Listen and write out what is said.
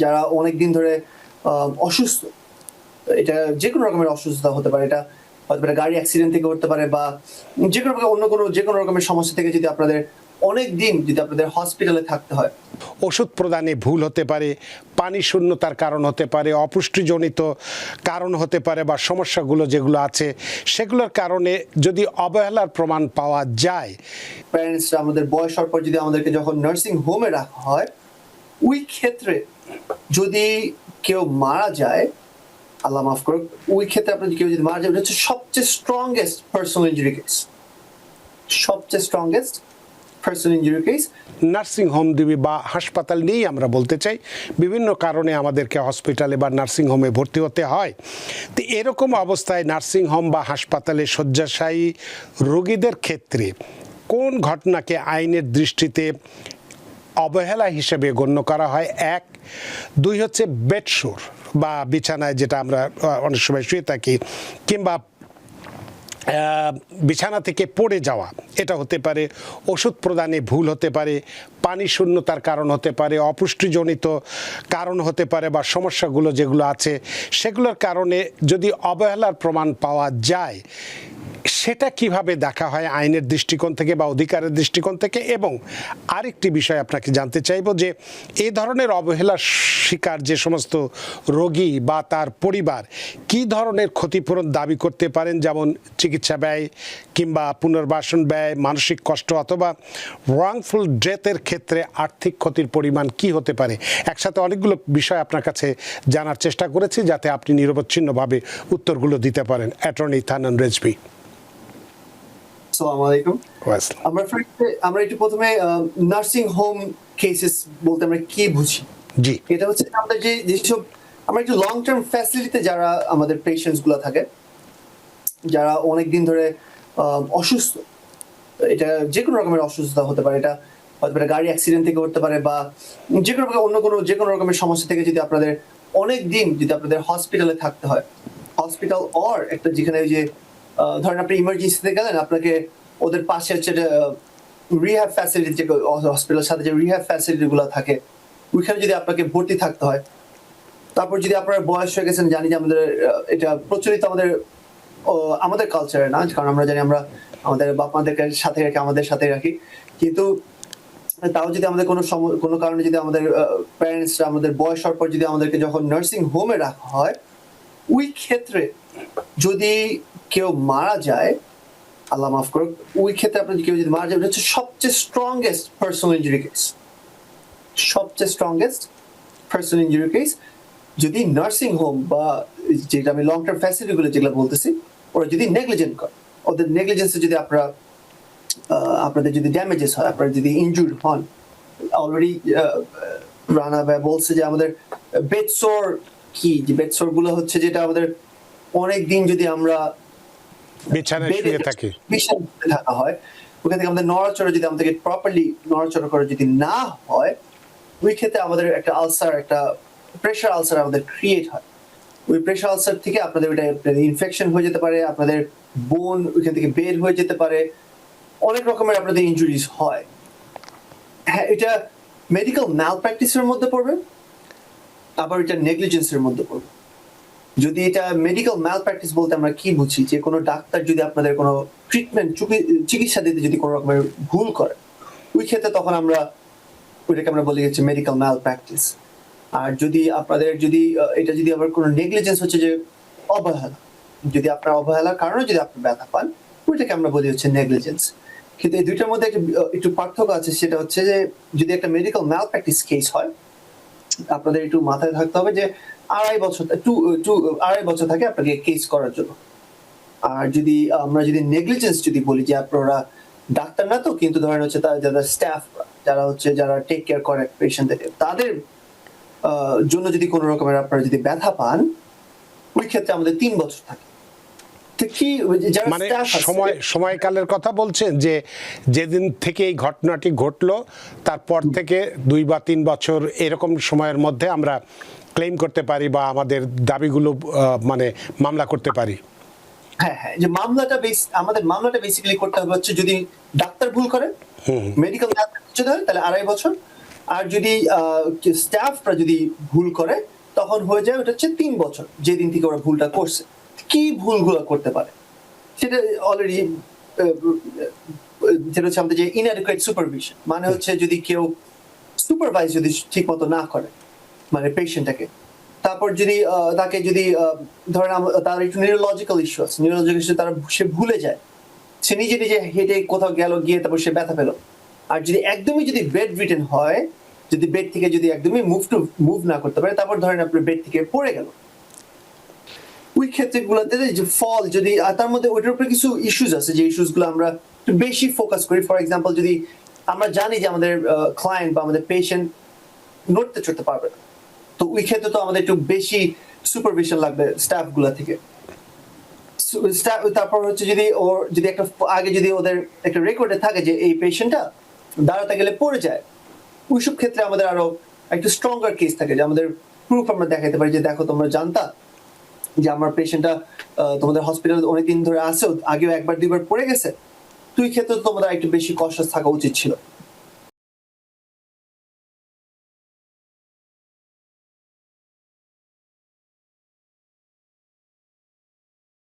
যারা অনেকদিন ধরে অসুস্থ, এটা যেকোনো রকমের অসুস্থতা হতে পারে, এটা হয়তো একটা গাড়ি অ্যাক্সিডেন্ট থেকে হতে পারে বা যেকোনো অন্য কোনো যেকোনো রকমের সমস্যা থেকে যদি আপনাদের অনেক দিন যদি আপনাদের হসপিটালে থাকতে হয়। ওষুধ প্রদানে ভুল হতে পারে, পানি শূন্যতার কারণ হতে পারে, অপুষ্টিজনিত কারণ হতে পারে, বা সমস্যাগুলো যেগুলো আছে সেগুলোর কারণে যদি অবহেলার প্রমাণ পাওয়া যায়, প্যারেন্টসরা আমাদের বয়স হওয়ার পর যদি আমাদেরকে যখন নার্সিং হোমে রাখা হয়, ওই ক্ষেত্রে যদি কেউ মারা যায়, আল্লাহ মাফ করুক, ওই ক্ষেত্রে আপনার কেউ যদি মারা যায়, এটা হচ্ছে সবচেয়ে স্ট্রংগেস্ট পার্সোনাল ইনজুরি কেস, সবচেয়ে strongest personal injury case. Nursing home দিবি বা হাসপাতাল নিয়েই আমরা বলতে চাই, বিভিন্ন কারণে আমাদেরকে হসপিটালে বা নার্সিং হোমে ভর্তি হতে হয়। তো এরকম অবস্থায় নার্সিং হোম বা হাসপাতালে শয্যাশায়ী রোগীদের ক্ষেত্রে কোন ঘটনাকে আইনের দৃষ্টিতে অবহেলা হিসেবে গণ্য করা হয়? এক, দুই হচ্ছে বেডশোর বা বিছানায় যেটা আমরা অনেক সময় শুয়ে থাকি, কিংবা বিছানা থেকে পড়ে যাওয়া, এটা হতে পারে। ওষুধ প্রদানে ভুল হতে পারে, পানি শূন্যতার কারণ হতে পারে, অপুষ্টিজনিত কারণ হতে পারে, বা সমস্যাগুলো যেগুলো আছে সেগুলোর কারণে যদি অবহেলার প্রমাণ পাওয়া যায়, সেটা কিভাবে দেখা হয় আইনের দৃষ্টিকোণ থেকে বা অধিকারের দৃষ্টিকোণ থেকে? এবং আরেকটি বিষয় আপনাকে জানতে চাইব যে এই ধরনের অবহেলার শিকার যে সমস্ত রোগী বা তার পরিবার কি ধরনের ক্ষতিপূরণ দাবি করতে পারেন, যেমন চিকিৎসা ব্যয় কিংবা পুনর্বাসন ব্যয়, মানসিক কষ্ট, অথবা রংফুল ডেথের ক্ষেত্রে আর্থিক ক্ষতির পরিমাণ কি হতে পারে? একসাথে অনেকগুলো বিষয় আপনার কাছে জানার চেষ্টা করেছি, যাতে আপনি নিরবচ্ছিন্নভাবে উত্তরগুলো দিতে পারেন। অ্যাটর্নি থানন রেজভী। আসসালামু আলাইকুম। আমরা একটু প্রথমে নার্সিং হোম কেসেস বলতে আমরা কি বুঝি? জি, এটা হচ্ছে আমাদের যেসব আমরা একটু লং টার্ম ফ্যাসিলিটিতে যারা আমাদের পেশেন্টস গুলো থাকে, যারা অনেকদিন ধরে অসুস্থ, এটা যেকোনো রকমের অসুস্থতা হতে পারে, এটা হয়তো একটা গাড়ি অ্যাক্সিডেন্ট থেকে হতে পারে বা অন্য কোনো যেকোনো রকমের সমস্যা থেকে যদি আপনাদের অনেক দিন যদি আপনাদের হসপিটালে থাকতে হয়, হসপিটাল অর একটা যেখানে ওই যে ধরেন আপনি ইমার্জেন্সিতে গেলেন, আপনাকে ওদের পাশে হচ্ছে রিহ্যাব ফ্যাসিলিটি, যে হসপিটালের সাথে যে রিহ্যাব ফ্যাসিলিটি গুলো থাকে, ওইখানে যদি আপনাকে ভর্তি থাকতে হয়। তারপর যদি আপনার বয়স হয়ে গেছেন, জানি যে আমাদের এটা প্রচলিত আমাদের কালচারে না, কারণ আমরা জানি আমরা আমাদের বাপ মাদেরকে সাথে রাখি, আমাদের সাথে রাখি, কিন্তু তাও যদি আমাদের কোনো কারণে যদি আমাদের প্যারেন্টসরা আমাদের বয়স হওয়ার পর যদি আমাদেরকে যখন নার্সিং হোমে রাখা হয়, ওই ক্ষেত্রে যদি কেউ মারা যায়, আল্লাহ মাফ করুক, ওই ক্ষেত্রে আপনার কেউ যদি মারা যায়, এটা হচ্ছে সবচেয়ে স্ট্রংগেস্ট পার্সোনাল ইনজুরি কেস, সবচেয়ে স্ট্রংগেস্ট পার্সোনাল ইনজুরি কেস। যদি নার্সিং হোম বা যেটা আমি লং টার্ম ফ্যাসিলিটি গুলো যেগুলো বলতেছি, ওরা যদি নেগলিজেন্ট করে, ওদের নেগলিজেন্সে যদি আপনাদের যদি ড্যামেজেস হয়, আপনারা যদি ইনজুর্ড হন, অলরেডি রানা ভাই বলছে যে আমাদের বেডসোর কি, যে বেডসোর গুলো হচ্ছে যেটা আমাদের অনেক দিন যদি আমরা বিছানায় শুয়ে থাকি, বিছানায় থাকা হয়, ওখান থেকে আমাদের নড়াচড়া যদি আমাদেরকে প্রপারলি নড়াচড়া করা যদি না হয়, ওই ক্ষেত্রে আমাদের একটা আলসার, একটা প্রেশার আলসার আমাদের ক্রিয়েট হয়। ওই প্রেশার আলসার থেকে আপনাদের ওইটা ইনফেকশন হয়ে যেতে পারে, আপনাদের বোন ওইখান থেকে বের হয়ে যেতে পারে, অনেক রকমের আপনাদের ইনজুরিজ হয়। হ্যাঁ, এটা মেডিকেল ম্যালপ্র্যাকটিসের মধ্যে পড়বে, আবার এটা নেগলিজেন্সের মধ্যে পড়বে। যদি এটা মেডিকেল ম্যালপ্র্যাকটিস বলতে আমরা কি বুঝি, যে কোনো ডাক্তার যদি আপনাদের কোনো ট্রিটমেন্ট চিকিৎসা দিতে যদি কোনো রকমের ভুল করে, ওই ক্ষেত্রে তখন আমরা ওইটাকে আমরা বলি হচ্ছে মেডিকেল ম্যালপ্র্যাকটিস। আর যদি আপনাদের যদি এটা যদি আবার কোনো নেগলিজেন্স হচ্ছে যে অবহেলা, যদি আপনার অবহেলার কারণে যদি আপনি ব্যথা পান, ওইটাকে আমরা বলি হচ্ছে নেগলিজেন্স। কিন্তু এই দুইটার মধ্যে একটু পার্থক্য আছে, সেটা হচ্ছে যে যদি একটা মেডিকেল ম্যালপ্র্যাকটিস কেস হয়, আপনাদের একটু মাথায় থাকতে হবে যে 2.5 বছর থাকে আপনাকে কেস করার জন্য। আর যদি আমরা যদি নেগলিজেন্স যদি বলি, যে আপনারা ডাক্তার না তো, কিন্তু ধরেন হচ্ছে যারা স্টাফ, যারা টেক কেয়ার করে পেশেন্টদের, তাদের জন্য যদি কোনো রকমের আপনারা যদি ব্যথা পান, ওই ক্ষেত্রে আমাদের 3 বছর থাকে। মানে সময়কালের কথা বলছেন, যে যেদিন থেকে এই ঘটনাটি ঘটলো তারপর থেকে 2 বা 3 বছর এরকম সময়ের মধ্যে আমরা ক্লেম করতে পারি বা আমাদের দাবিগুলো মানে মামলা করতে পারি। হ্যাঁ হ্যাঁ, যে আমাদের মামলাটা বেসিক্যালি করতে হবে হচ্ছে যদি ডাক্তার ভুল করে, মেডিকেল ম্যালপ্র্যাকটিস যদি হয়, তাহলে 2.5 বছর। আর যদি স্টাফরা যদি ভুল করে তখন হয়ে যায় ওটা হচ্ছে 3 বছর, যেদিন থেকে ওরা ভুলটা করছে। কি ভুলগুলো করতে পারে সেটা অলরেডি যেটা হচ্ছে আমাদের যে ইনঅ্যাডিকুয়েট সুপারভিশন, মানে হচ্ছে যদি কেউ সুপারভাইজ যদি ঠিক মতো না করে মানে পেশেন্টটাকে, তারপর যদি তাকে যদি ধরেন তার একটু নিউরোলজিক্যাল ইস্যু আছে, নিউরোলজিক্যাল ইস্যু তার সে ভুলে যায়, সে নিজে নিজে হেঁটে কোথাও গেল, গিয়ে তারপর সে ব্যথা পেল। আর যদি একদমই যদি বেড রিটেন হয়, যদি বেড থেকে যদি একদমই মুভ না করতে পারে, তারপর ধরেন আপনার বেড থেকে পড়ে গেল, ওই ক্ষেত্রে গুলোতে যে ফল যদি তার মধ্যে ওইটার উপরে কিছু ইস্যুস আছে, যে ইস্যুস গুলো আমরা একটু বেশি ফোকাস করি। ফর এক্সাম্পল, যদি আমরা জানি যে আমাদের ক্লায়েন্ট বা আমাদের পেশেন্ট নড়তে চড়তে পারবে না, তো ওই ক্ষেত্রে তো আমাদের একটু বেশি সুপারভিশন লাগবে স্টাফ গুলা থেকে। তারপর হচ্ছে যদি ওর যদি একটা আগে যদি ওদের একটা রেকর্ডে থাকে যে এই পেশেন্টটা দাঁড়াতে গেলে পড়ে যায়, ওইসব ক্ষেত্রে আমাদের আরো একটু স্ট্রঙ্গার কেস থাকে, যে আমাদের প্রুফ আমরা দেখাতে পারি যে দেখো তোমরা জানতা যে আমার পেশেন্টটা তোমাদের হসপিটালে অনেকদিন ধরে আছে, আগেও একবার দুইবার পড়ে গেছে, তুই ক্ষেত্রে তোমাদের একটু বেশি কনসাস থাকা উচিত ছিল।